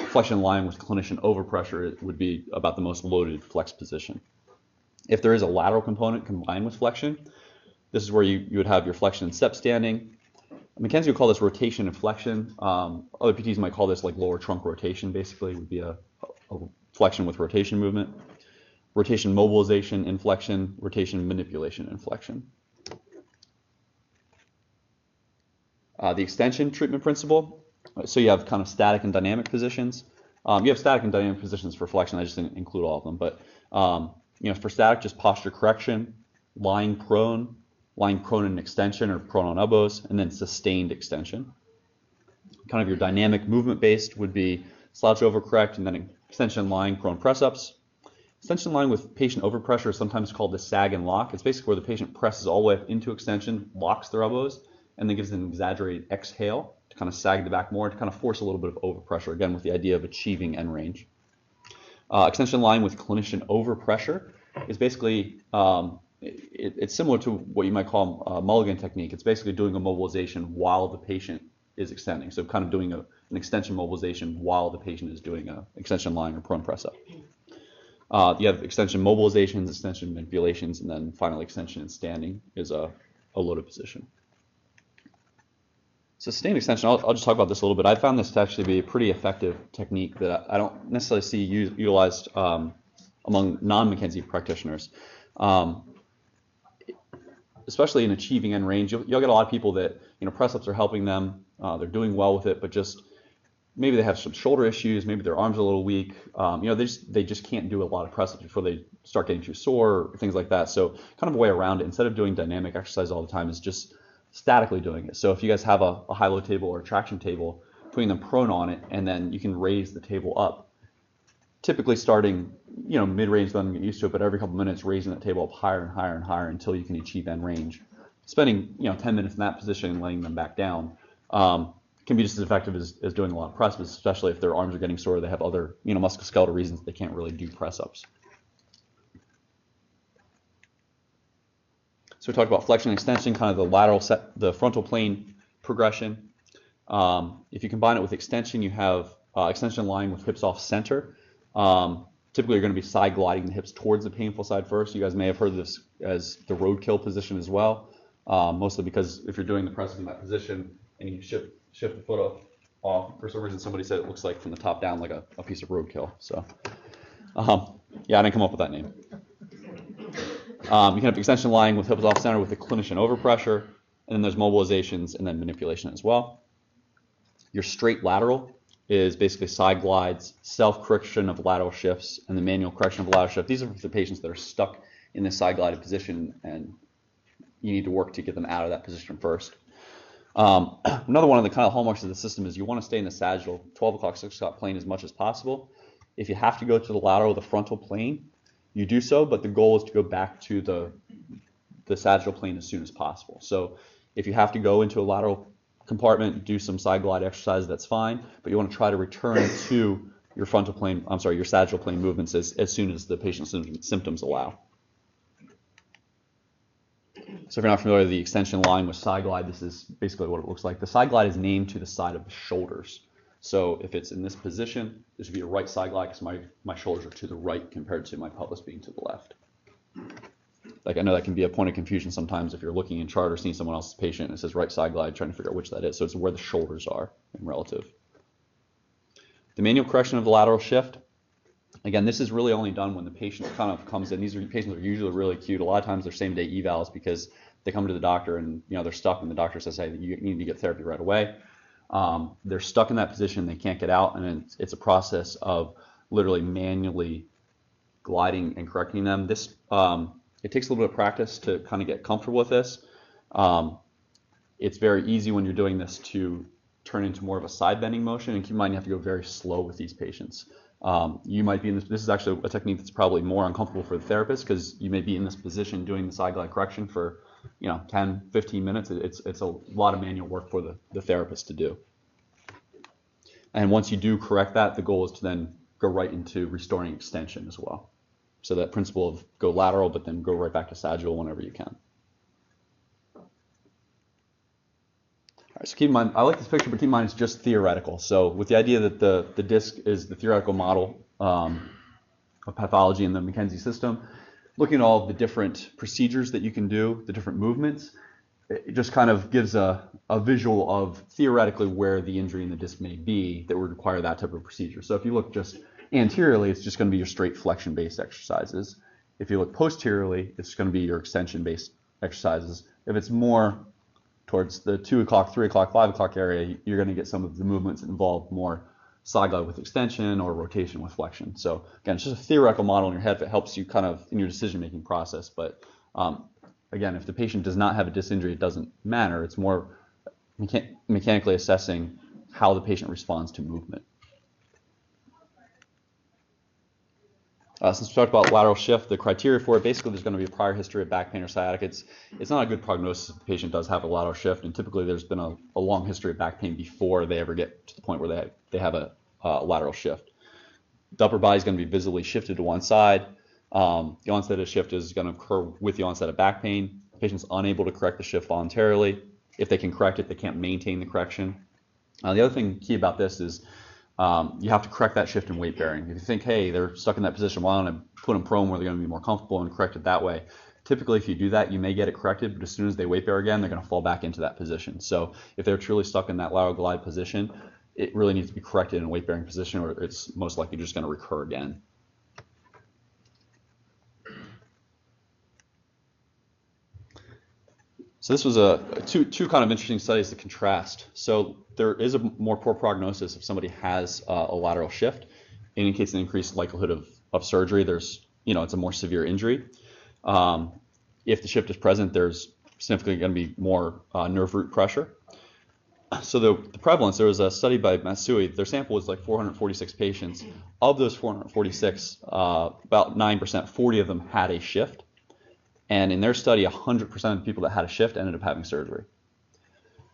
flexion lying with clinician overpressure, it would be about the most loaded flex position. If there is a lateral component combined with flexion, this is where you would have your flexion and step standing. McKenzie would call this rotation and flexion. Other PTs might call this like lower trunk rotation. Basically, would be a flexion with rotation movement. Rotation mobilization in flexion, rotation manipulation in flexion. The extension treatment principle. So you have kind of static and dynamic positions. You have static and dynamic positions for flexion. I just didn't include all of them, but for static, just posture correction, lying prone, lying prone in extension or prone on elbows, and then sustained extension. Kind of your dynamic movement based would be slouch overcorrect and then extension lying prone press-ups. Extension lying with patient overpressure is sometimes called the sag and lock. It's basically where the patient presses all the way up into extension, locks their elbows, and then gives an exaggerated exhale to kind of sag the back more, to kind of force a little bit of overpressure, again with the idea of achieving end range. Extension lying with clinician overpressure is basically, it's similar to what you might call a mulligan technique. It's basically doing a mobilization while the patient is extending. So kind of doing an extension mobilization while the patient is doing an extension lying or prone press up. You have extension mobilizations, extension manipulations, and then finally extension and standing is a loaded position. So sustained extension, I'll just talk about this a little bit. I found this to actually be a pretty effective technique that I don't necessarily see utilized among non-McKenzie practitioners. Especially in achieving end range, you'll get a lot of people that, press-ups are helping them, they're doing well with it, but just maybe they have some shoulder issues, maybe their arms are a little weak, they just can't do a lot of press-ups before they start getting too sore, or things like that. So kind of a way around it, instead of doing dynamic exercise all the time, is just statically doing it. So if you guys have a high-low table or a traction table, putting them prone on it, and then you can raise the table up, typically starting, mid-range, let them get used to it, but every couple minutes raising that table up higher and higher and higher until you can achieve end range. Spending 10 minutes in that position and laying them back down can be just as effective as doing a lot of press-ups, especially if their arms are getting sore, they have other musculoskeletal reasons they can't really do press-ups. So we talked about flexion and extension, kind of the lateral the frontal plane progression. If you combine it with extension, you have extension lying with hips off center. Typically, you're going to be side gliding the hips towards the painful side first. You guys may have heard of this as the roadkill position as well, mostly because if you're doing the press in that position and you shift the foot off, for some reason somebody said it looks like from the top down like a piece of roadkill. So, yeah, I didn't come up with that name. You can have extension lying with hips off center with the clinician overpressure, and then there's mobilizations and then manipulation as well. Your straight lateral is basically side glides, self-correction of lateral shifts, and the manual correction of lateral shift. These are for the patients that are stuck in this side glided position, and you need to work to get them out of that position first. Another one of the kind of hallmarks of the system is you want to stay in the sagittal 12 o'clock, 6 o'clock plane as much as possible. If you have to go to the lateral, the frontal plane, you do so, but the goal is to go back to the sagittal plane as soon as possible. So if you have to go into a lateral compartment, do some side glide exercise, that's fine, but you want to try to return to your frontal plane, your sagittal plane movements as soon as the patient's symptoms allow. So if you're not familiar with the extension lying with side glide, this is basically what it looks like. The side glide is named to the side of the shoulders. So if it's in this position, this would be a right side glide because my shoulders are to the right compared to my pelvis being to the left. Like, I know that can be a point of confusion sometimes if you're looking in chart or seeing someone else's patient and it says right side glide, trying to figure out which that is. So it's where the shoulders are in relative. The manual correction of the lateral shift. Again, this is really only done when the patient kind of comes in. These patients are usually really acute. A lot of times they're same-day evals because they come to the doctor and they're stuck, and the doctor says, hey, you need to get therapy right away. They're stuck in that position, they can't get out, and it's a process of literally manually gliding and correcting them. This it takes a little bit of practice to kind of get comfortable with this. It's very easy when you're doing this to turn into more of a side bending motion, and keep in mind you have to go very slow with these patients. You might be in this is actually a technique that's probably more uncomfortable for the therapist because you may be in this position doing the side glide correction for 10, 15 minutes. It's a lot of manual work for the therapist to do. And once you do correct that, the goal is to then go right into restoring extension as well. So that principle of go lateral, but then go right back to sagittal whenever you can. All right, so keep in mind, I like this picture, but keep in mind it's just theoretical. So with the idea that the disc is the theoretical model of pathology in the McKenzie system, looking at all of the different procedures that you can do, the different movements, it just kind of gives a visual of theoretically where the injury in the disc may be that would require that type of procedure. So if you look just anteriorly, it's just going to be your straight flexion-based exercises. If you look posteriorly, it's going to be your extension-based exercises. If it's more towards the 2 o'clock, 3 o'clock, 5 o'clock area, you're going to get some of the movements that involve more side glide with extension or rotation with flexion. So again, it's just a theoretical model in your head that helps you kind of in your decision-making process, but again, if the patient does not have a disc injury, it doesn't matter. It's more mechanically assessing how the patient responds to movement. Since we talked about lateral shift, the criteria for it, basically there's going to be a prior history of back pain or sciatica. It's not a good prognosis if the patient does have a lateral shift, and typically there's been a long history of back pain before they ever get to the point where they have a lateral shift. The upper body is going to be visibly shifted to one side. The onset of shift is going to occur with the onset of back pain. The patient's unable to correct the shift voluntarily. If they can correct it, they can't maintain the correction. The other thing key about this is you have to correct that shift in weight bearing. If you think, hey, they're stuck in that position, why don't I put them prone where they're going to be more comfortable and correct it that way? Typically, if you do that, you may get it corrected, but as soon as they weight bear again, they're going to fall back into that position. So if they're truly stuck in that lateral glide position, it really needs to be corrected in a weight bearing position, or it's most likely just going to recur again. So this was two kind of interesting studies to contrast. So there is a more poor prognosis if somebody has a lateral shift. It indicates an increased likelihood of surgery. It's a more severe injury. If the shift is present, there's significantly going to be more nerve root pressure. So the prevalence, there was a study by Matsui. Their sample was like 446 patients. Of those 446, about 9%, 40 of them had a shift. And in their study, 100% of the people that had a shift ended up having surgery.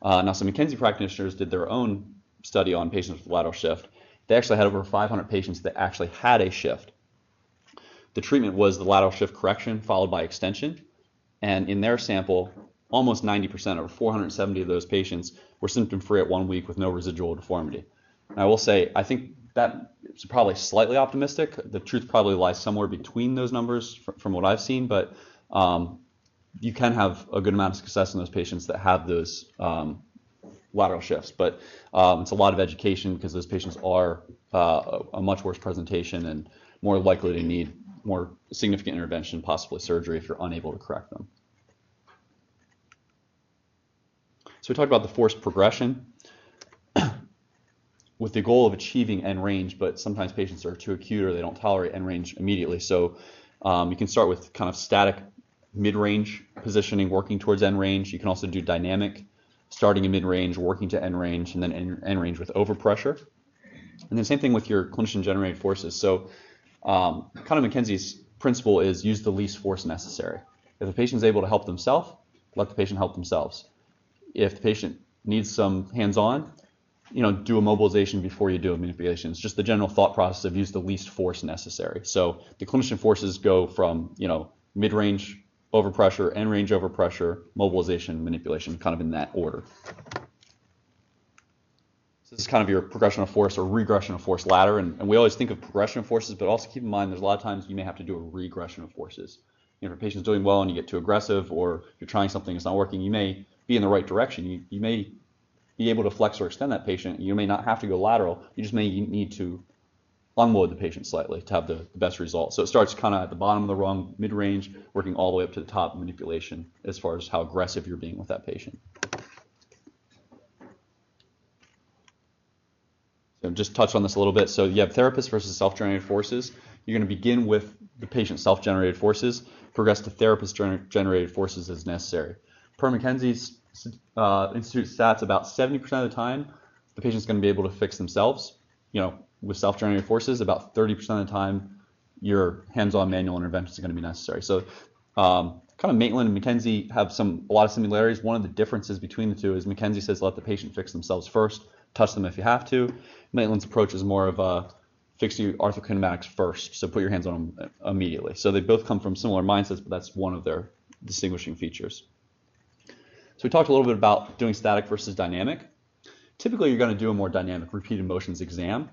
Now, some McKenzie practitioners did their own study on patients with lateral shift. They actually had over 500 patients that actually had a shift. The treatment was the lateral shift correction followed by extension. And in their sample, almost 90%, over 470 of those patients, were symptom-free at 1 week with no residual deformity. And I will say, I think that is probably slightly optimistic. The truth probably lies somewhere between those numbers from what I've seen, but you can have a good amount of success in those patients that have those lateral shifts. But it's a lot of education because those patients are a much worse presentation and more likely to need more significant intervention, possibly surgery, if you're unable to correct them. So we talked about the forced progression with the goal of achieving end range, but sometimes patients are too acute or they don't tolerate end range immediately. So you can start with kind of static mid-range positioning, working towards end range. You can also do dynamic, starting in mid-range, working to end range, and then end range with overpressure. And then same thing with your clinician-generated forces. So kind of McKenzie's principle is use the least force necessary. If the patient is able to help themselves, let the patient help themselves. If the patient needs some hands-on, do a mobilization before you do a manipulation. It's just the general thought process of use the least force necessary. So the clinician forces go from, mid-range overpressure, end range overpressure, mobilization, manipulation, kind of in that order. So this is kind of your progression of force or regression of force ladder. And we always think of progression of forces, but also keep in mind there's a lot of times you may have to do a regression of forces. If a patient's doing well and you get too aggressive, or you're trying something that's not working, you may be in the right direction. You may be able to flex or extend that patient. You may not have to go lateral. You just may need to unload the patient slightly to have the best result. So it starts kind of at the bottom of the rung, mid-range, working all the way up to the top manipulation as far as how aggressive you're being with that patient. So just touch on this a little bit. So you have therapist versus self-generated forces. You're going to begin with the patient's self-generated forces, progress to therapist-generated forces as necessary. Per McKenzie's Institute stats, about 70% of the time, the patient's going to be able to fix themselves. With self-generated forces, about 30% of the time, your hands-on manual intervention is going to be necessary. So kind of Maitland and McKenzie have a lot of similarities. One of the differences between the two is McKenzie says let the patient fix themselves first, touch them if you have to. Maitland's approach is more of a fix your arthrokinematics first, so put your hands on them immediately. So they both come from similar mindsets, but that's one of their distinguishing features. So we talked a little bit about doing static versus dynamic. Typically, you're going to do a more dynamic repeated motions exam,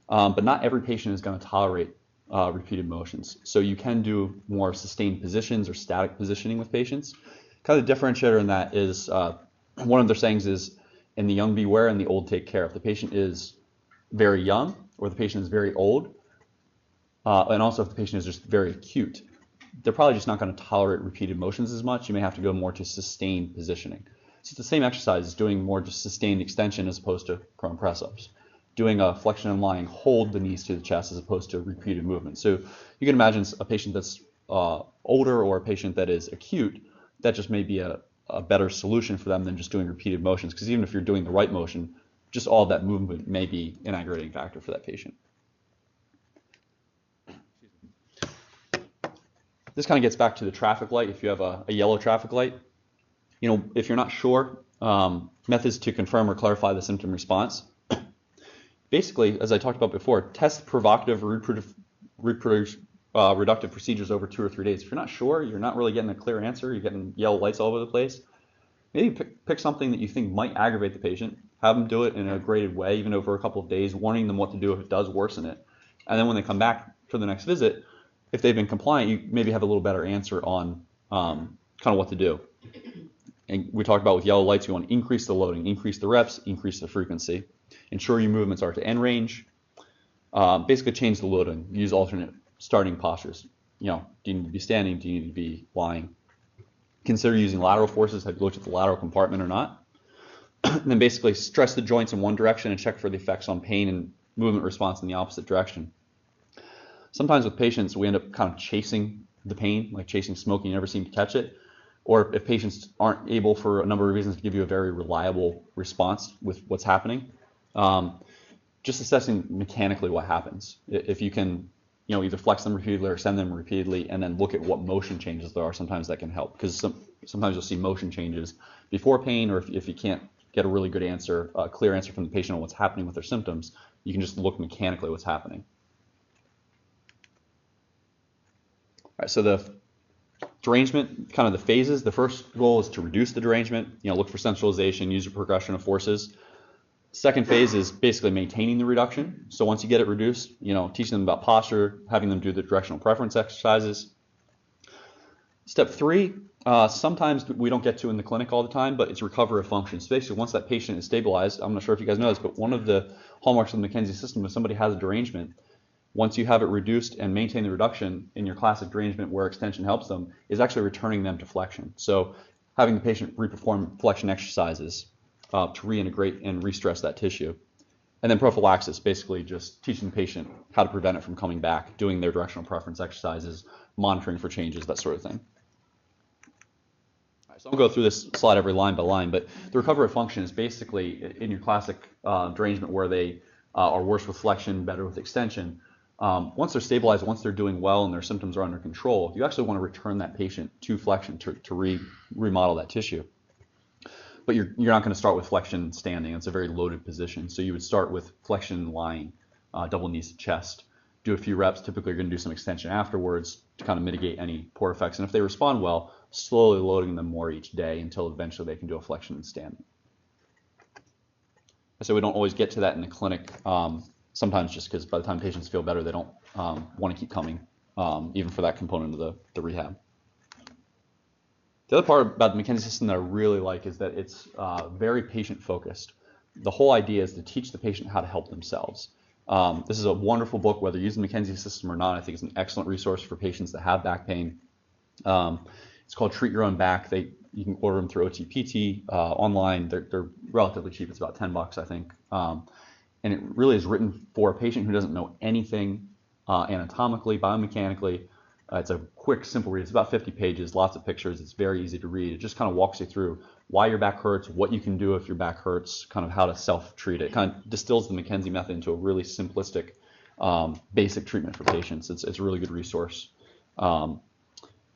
but not every patient is going to tolerate repeated motions. So you can do more sustained positions or static positioning with patients. Kind of the differentiator in that is one of their sayings is, in the young beware and the old take care. If the patient is very young or the patient is very old, and also if the patient is just very acute, they're probably just not going to tolerate repeated motions as much. You may have to go more to sustained positioning. So it's the same exercise as doing more just sustained extension as opposed to prone press-ups. Doing a flexion and lying, hold the knees to the chest as opposed to repeated movement. So you can imagine a patient that's older or a patient that is acute, that just may be a better solution for them than just doing repeated motions, because even if you're doing the right motion, just all of that movement may be an aggravating factor for that patient. This kind of gets back to the traffic light. If you have a yellow traffic light, if you're not sure, methods to confirm or clarify the symptom response. Basically, as I talked about before, test provocative or reductive procedures over 2 or 3 days. If you're not sure, you're not really getting a clear answer, you're getting yellow lights all over the place, maybe pick something that you think might aggravate the patient, have them do it in a graded way, even over a couple of days, warning them what to do if it does worsen it. And then when they come back for the next visit, if they've been compliant, you maybe have a little better answer on kind of what to do. And we talked about with yellow lights, you want to increase the loading, increase the reps, increase the frequency. Ensure your movements are to end range. Basically change the loading. Use alternate starting postures. Do you need to be standing? Do you need to be lying? Consider using lateral forces. Have you looked at the lateral compartment or not? And then basically stress the joints in one direction and check for the effects on pain and movement response in the opposite direction. Sometimes with patients, we end up kind of chasing the pain, like chasing smoke, and you never seem to catch it. Or if patients aren't able for a number of reasons to give you a very reliable response with what's happening, just assessing mechanically what happens. If you can, either flex them repeatedly or send them repeatedly, and then look at what motion changes there are, sometimes that can help. Because sometimes you'll see motion changes before pain, or if you can't get a really good answer, a clear answer from the patient on what's happening with their symptoms, you can just look mechanically what's happening. All right, so the derangement, kind of the phases. The first goal is to reduce the derangement. Look for centralization, use a progression of forces. Second phase is basically maintaining the reduction. So once you get it reduced, teaching them about posture, having them do the directional preference exercises. Step 3, sometimes we don't get to in the clinic all the time, but it's recovery of function. So basically, once that patient is stabilized, I'm not sure if you guys know this, but one of the hallmarks of the McKenzie system, if somebody has a derangement, once you have it reduced and maintain the reduction in your classic derangement where extension helps them, is actually returning them to flexion. So having the patient reperform flexion exercises to reintegrate and re-stress that tissue. And then prophylaxis, basically just teaching the patient how to prevent it from coming back, doing their directional preference exercises, monitoring for changes, that sort of thing. All right, so I'll go through this slide every line by line, but the recovery of function is basically in your classic derangement where they are worse with flexion, better with extension. Once they're stabilized, once they're doing well and their symptoms are under control, you actually want to return that patient to flexion to remodel that tissue. But you're not going to start with flexion standing. It's a very loaded position. So you would start with flexion lying, double knees to chest. Do a few reps. Typically, you're going to do some extension afterwards to kind of mitigate any poor effects. And if they respond well, slowly loading them more each day until eventually they can do a flexion and standing. So we don't always get to that in the clinic. Sometimes just because by the time patients feel better, they don't want to keep coming, even for that component of the rehab. The other part about the McKenzie system that I really like is that it's very patient-focused. The whole idea is to teach the patient how to help themselves. This is a wonderful book, whether using the McKenzie system or not. I think it's an excellent resource for patients that have back pain. It's called Treat Your Own Back. You can order them through OTPT online. They're relatively cheap. It's about $10, I think. And it really is written for a patient who doesn't know anything anatomically, biomechanically. It's a quick, simple read. It's about 50 pages, lots of pictures. It's very easy to read. It just kind of walks you through why your back hurts, what you can do if your back hurts, kind of how to self-treat it. It kind of distills the McKenzie method into a really simplistic, basic treatment for patients. It's a really good resource. I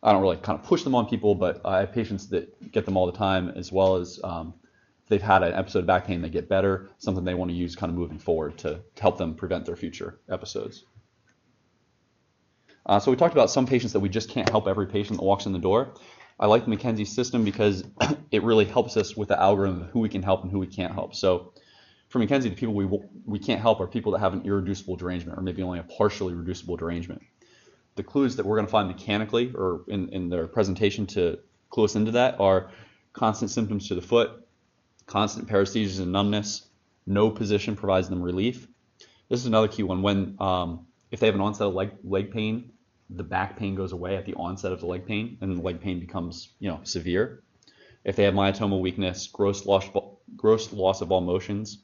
don't really kind of push them on people, but I have patients that get them all the time, as well as if they've had an episode of back pain, they get better, something they want to use kind of moving forward to help them prevent their future episodes. So we talked about some patients that we just can't help every patient that walks in the door. I like the McKenzie system because it really helps us with the algorithm of who we can help and who we can't help. So for McKenzie, the people we can't help are people that have an irreducible derangement or maybe only a partially reducible derangement. The clues that we're going to find mechanically or in their presentation to clue us into that are constant symptoms to the foot, constant paresthesias and numbness, no position provides them relief. This is another key one. When if they have an onset of leg pain, the back pain goes away at the onset of the leg pain, and the leg pain becomes severe. If they have myotomal weakness, gross loss of all motions,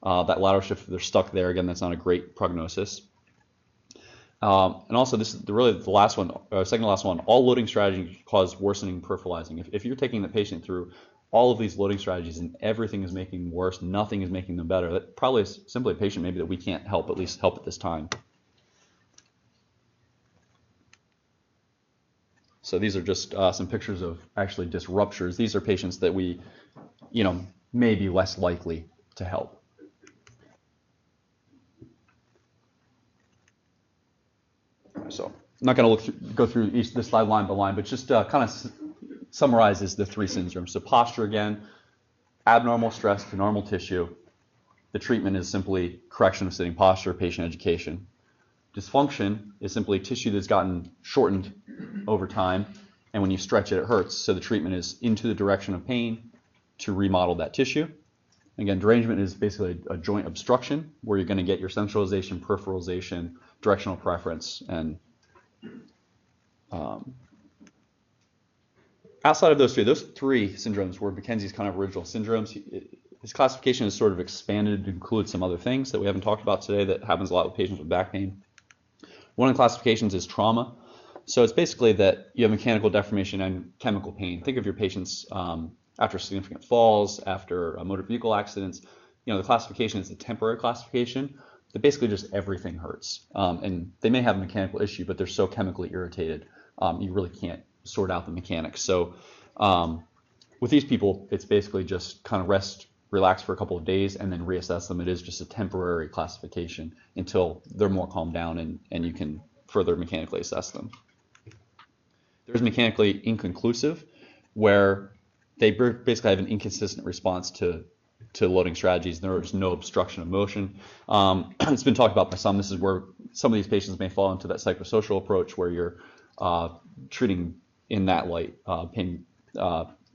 that lateral shift, they're stuck there again. That's not a great prognosis. And also, this is really the last one, second to last one. All loading strategies cause worsening peripheralizing. If you're taking the patient through all of these loading strategies and everything is making them worse, nothing is making them better, that probably is simply a patient maybe that we can't help, at least help at this time. So these are just some pictures of actually disc ruptures. These are patients that we, may be less likely to help. So I'm not going to go through this slide line by line, but just kind of summarizes the three syndromes. So posture, again, abnormal stress to normal tissue. The treatment is simply correction of sitting posture, patient education. Dysfunction is simply tissue that's gotten shortened over time, and when you stretch it, it hurts. So the treatment is into the direction of pain to remodel that tissue. Again, derangement is basically a joint obstruction where you're going to get your centralization, peripheralization, directional preference, and outside of those three syndromes were McKenzie's kind of original syndromes. His classification is sort of expanded to include some other things that we haven't talked about today that happens a lot with patients with back pain. One of the classifications is trauma. So it's basically that you have mechanical deformation and chemical pain. Think of your patients after significant falls, after motor vehicle accidents. The classification is a temporary classification that basically just everything hurts. And they may have a mechanical issue, but they're so chemically irritated, you really can't sort out the mechanics. So with these people, it's basically just kind of rest, relax for a couple of days, and then reassess them. It is just a temporary classification until they're more calmed down and you can further mechanically assess them. There's mechanically inconclusive, where they basically have an inconsistent response to loading strategies. There's no obstruction of motion. It's been talked about by some. This is where some of these patients may fall into that psychosocial approach where you're treating in that light, pain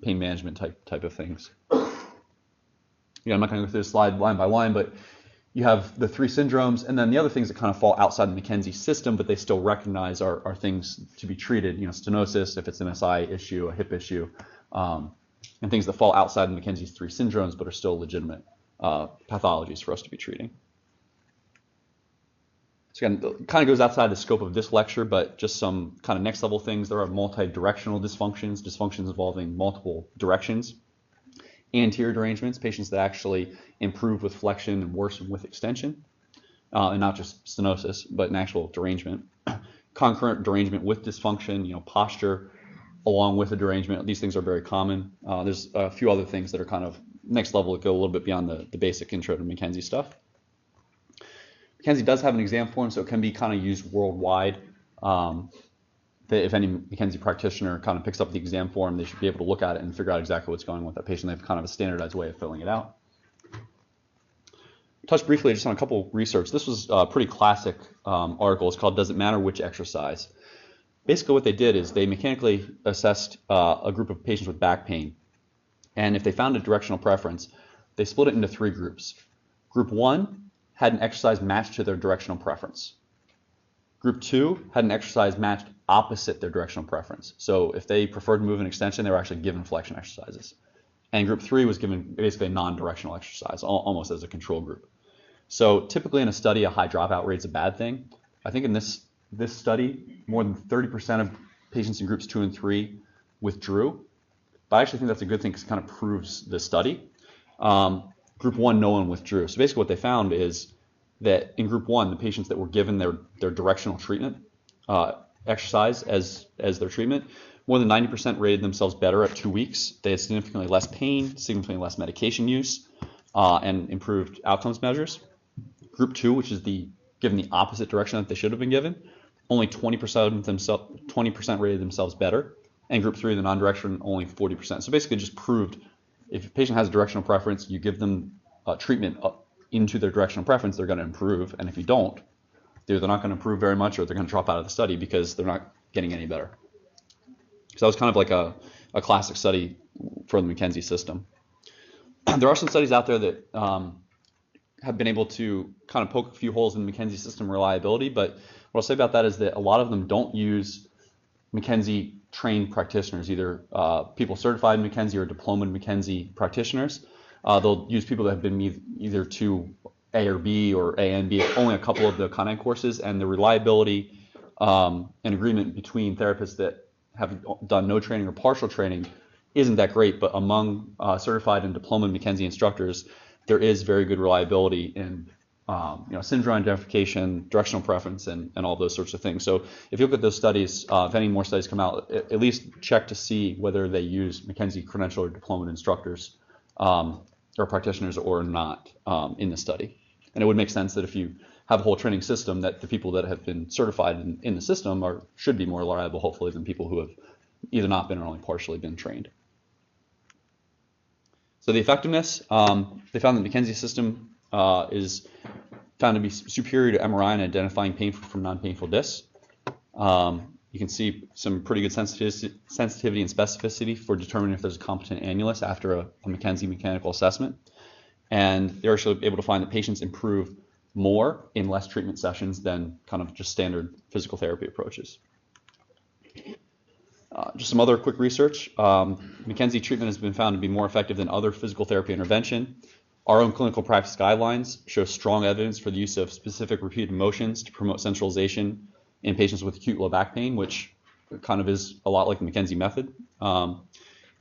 management type of things. I'm not going to go through this slide line by line, but you have the three syndromes, and then the other things that kind of fall outside the McKenzie system, but they still recognize are things to be treated. Stenosis, if it's an SI issue, a hip issue, and things that fall outside the McKenzie's three syndromes, but are still legitimate pathologies for us to be treating. So again, it kind of goes outside the scope of this lecture, but just some kind of next level things. There are multi-directional dysfunctions involving multiple directions. Anterior derangements, patients that actually improve with flexion and worsen with extension, and not just stenosis, but an actual derangement. Concurrent derangement with dysfunction, posture, along with a derangement. These things are very common. There's a few other things that are kind of next level that go a little bit beyond the basic intro to McKenzie stuff. McKenzie does have an exam form, so it can be kind of used worldwide. If any McKenzie practitioner kind of picks up the exam form, they should be able to look at it and figure out exactly what's going on with that patient. They have kind of a standardized way of filling it out. Touch briefly just on a couple research. This was a pretty classic article. It's called "Does It Matter Which Exercise?" Basically what they did is they mechanically assessed a group of patients with back pain. And if they found a directional preference, they split it into three groups. Group 1 had an exercise matched to their directional preference. Group 2 had an exercise matched opposite their directional preference. So if they preferred to move an extension, they were actually given flexion exercises. And Group 3 was given basically a non-directional exercise, almost as a control group. So typically in a study, a high dropout rate is a bad thing. I think in this study, more than 30% of patients in Groups 2 and 3 withdrew. But I actually think that's a good thing because it kind of proves the study. Group 1, no one withdrew. So basically what they found is that in Group 1, the patients that were given their directional treatment exercise as their treatment, more than 90% rated themselves better at 2 weeks. They had significantly less pain, significantly less medication use, and improved outcomes measures. Group 2, which is given the opposite direction that they should have been given, only 20% rated themselves better. And Group 3, the non-direction, only 40%. So basically just proved if a patient has a directional preference, you give them treatment into their directional preference, they're going to improve. And if you don't, they're not going to improve very much, or they're going to drop out of the study because they're not getting any better. So that was kind of like a classic study for the McKenzie system. There are some studies out there that have been able to kind of poke a few holes in the McKenzie system reliability, but what I'll say about that is that a lot of them don't use McKenzie trained practitioners, either people certified in McKenzie or diplomaed McKenzie practitioners. They'll use people that have been either too A or B or A and B, only a couple of the Con Ed courses, and the reliability and agreement between therapists that have done no training or partial training isn't that great. But among certified and diploma McKenzie instructors, there is very good reliability in syndrome identification, directional preference, and all those sorts of things. So if you look at those studies, if any more studies come out, at least check to see whether they use McKenzie credentialed or diploma instructors or practitioners or not in the study. And it would make sense that if you have a whole training system, that the people that have been certified in the system should be more reliable, hopefully, than people who have either not been or only partially been trained. So the effectiveness, they found that the McKenzie system is found to be superior to MRI in identifying painful from non-painful discs. You can see some pretty good sensitivity and specificity for determining if there's a competent annulus after a McKenzie mechanical assessment. And they're actually able to find that patients improve more in less treatment sessions than kind of just standard physical therapy approaches. Just some other quick research. McKenzie treatment has been found to be more effective than other physical therapy intervention. Our own clinical practice guidelines show strong evidence for the use of specific repeated motions to promote centralization in patients with acute low back pain, which kind of is a lot like the McKenzie method.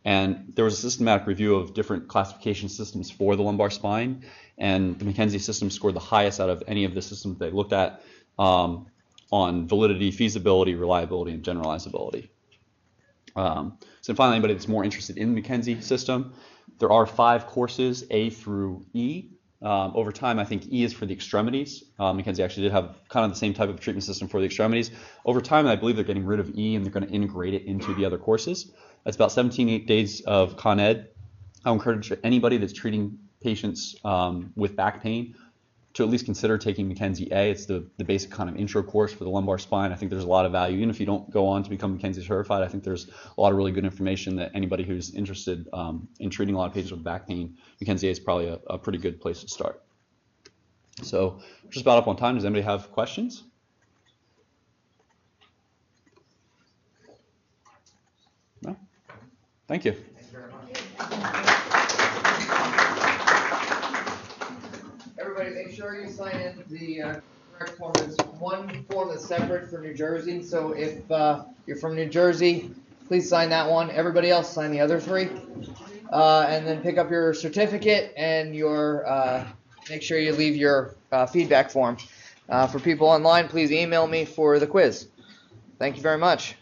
And there was a systematic review of different classification systems for the lumbar spine, and the McKenzie system scored the highest out of any of the systems they looked at on validity, feasibility, reliability, and generalizability. So finally, anybody that's more interested in the McKenzie system, there are 5 courses, A through E. Over time, I think E is for the extremities. McKenzie actually did have kind of the same type of treatment system for the extremities. Over time, I believe they're getting rid of E and they're going to integrate it into the other courses. That's about 17 days of Con Ed. I encourage anybody that's treating patients with back pain to at least consider taking McKenzie A. It's the basic kind of intro course for the lumbar spine. I think there's a lot of value. Even if you don't go on to become McKenzie certified, I think there's a lot of really good information that anybody who's interested in treating a lot of patients with back pain, McKenzie A is probably a pretty good place to start. So just about up on time. Does anybody have questions? No? Thank you. Thank you very much. Everybody, make sure you sign in the correct form. There's one form that's separate for New Jersey, so if you're from New Jersey, please sign that one. Everybody else sign the other 3. And then pick up your certificate and your make sure you leave your feedback form. For people online, please email me for the quiz. Thank you very much.